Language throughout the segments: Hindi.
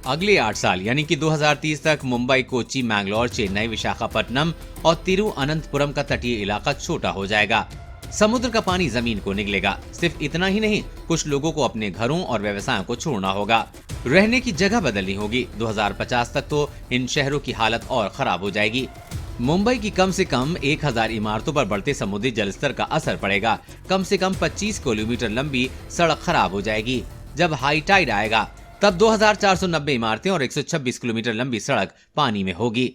अगले 8 साल यानी कि 2030 तक मुंबई, कोच्चि, मैंगलोर, चेन्नई, विशाखापट्टनम और तिरुअनंतपुरम का तटीय इलाका छोटा हो जाएगा। समुद्र का पानी जमीन को निगलेगा। सिर्फ इतना ही नहीं, कुछ लोगों को अपने घरों और व्यवसायों को छोड़ना होगा। रहने की जगह बदलनी होगी। 2050 तक तो इन शहरों की हालत और खराब हो जाएगी। मुंबई की कम से कम 1000 इमारतों पर बढ़ते समुद्री जलस्तर का असर पड़ेगा। कम से कम 25 किलोमीटर लंबी सड़क खराब हो जाएगी। जब हाई टाइड आएगा तब 2490 इमारतें और 126 किलोमीटर लंबी सड़क पानी में होगी।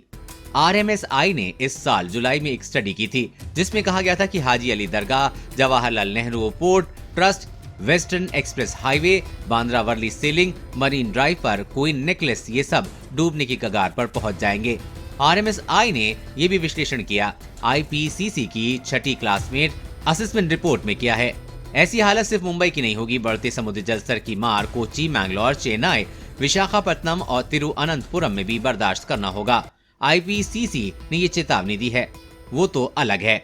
RMSI ने इस साल जुलाई में एक स्टडी की थी जिसमें कहा गया था कि Haji Ali Dargah, Jawaharlal Nehru port trust, western express highway, Bandra Worli sea link, marine drive पर क्वीन नेकलेस ये सब डूबने की कगार पर पहुंच जाएंगे। RMSI ने ये भी विश्लेषण किया IPCC की छठी क्लासमेट असेसमेंट रिपोर्ट में किया है। ऐसी हालत सिर्फ मुंबई की नहीं होगी। बढ़ते समुद्री जलस्तर की मार कोच्चि, मैंगलोर, चेन्नई, विशाखापट्टनम और तिरुअनंतपुरम में भी बर्दाश्त करना होगा। IPCC ने ये चेतावनी दी है, वो तो अलग है।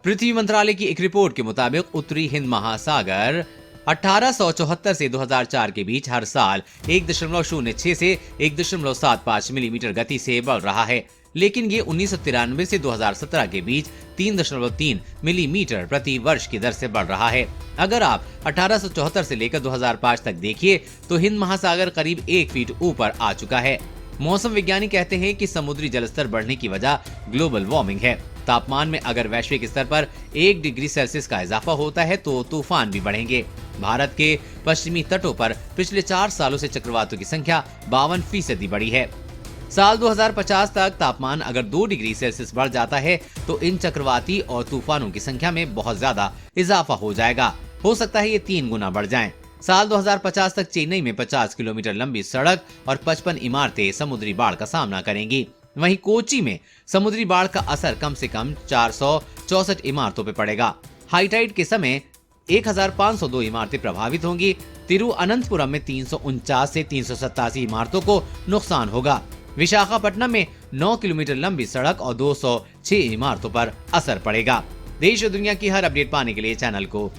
पृथ्वी मंत्रालय की एक रिपोर्ट के मुताबिक उत्तरी हिंद महासागर 1874 से 2004 के बीच हर साल 1.06 से 1.75 मिलीमीटर गति से बढ़ रहा है, लेकिन ये 1993 से 2017 के बीच 3.3 मिलीमीटर प्रति वर्ष की दर से बढ़ रहा है। अगर आप 1874 से लेकर 2005 तक देखिए तो हिंद महासागर करीब 1 फीट ऊपर आ चुका है। मौसम विज्ञानी कहते हैं कि समुद्री जलस्तर बढ़ने की वजह ग्लोबल वार्मिंग है। तापमान में अगर वैश्विक स्तर पर 1 डिग्री सेल्सियस का इजाफा होता है तो तूफान भी बढ़ेंगे। भारत के पश्चिमी तटों पर पिछले 4 सालों से चक्रवातों की संख्या 52% बढ़ी है। साल 2050 तक तापमान अगर 2 डिग्री सेल्सियस बढ़ जाता है तो इन चक्रवाती और तूफानों की संख्या में बहुत ज्यादा इजाफा हो जाएगा। हो सकता है ये 3 गुना बढ़ जाएं। साल 2050 तक चेन्नई में 50 किलोमीटर लंबी सड़क और 55 इमारतें समुद्री बाढ़ का सामना करेंगी। वहीं कोच्चि में समुद्री बाढ़ का असर कम से कम 464 इमारतों पर पड़ेगा। हाई टाइड के समय 1502 इमारतें प्रभावित होंगी। तिरुअनंतपुरम में 349 से 387 इमारतों को नुकसान होगा। विशाखापट्टनम में 9 किलोमीटर लंबी सड़क और 206 इमारतों पर असर पड़ेगा। देश और दुनिया की हर अपडेट पाने के लिए चैनल को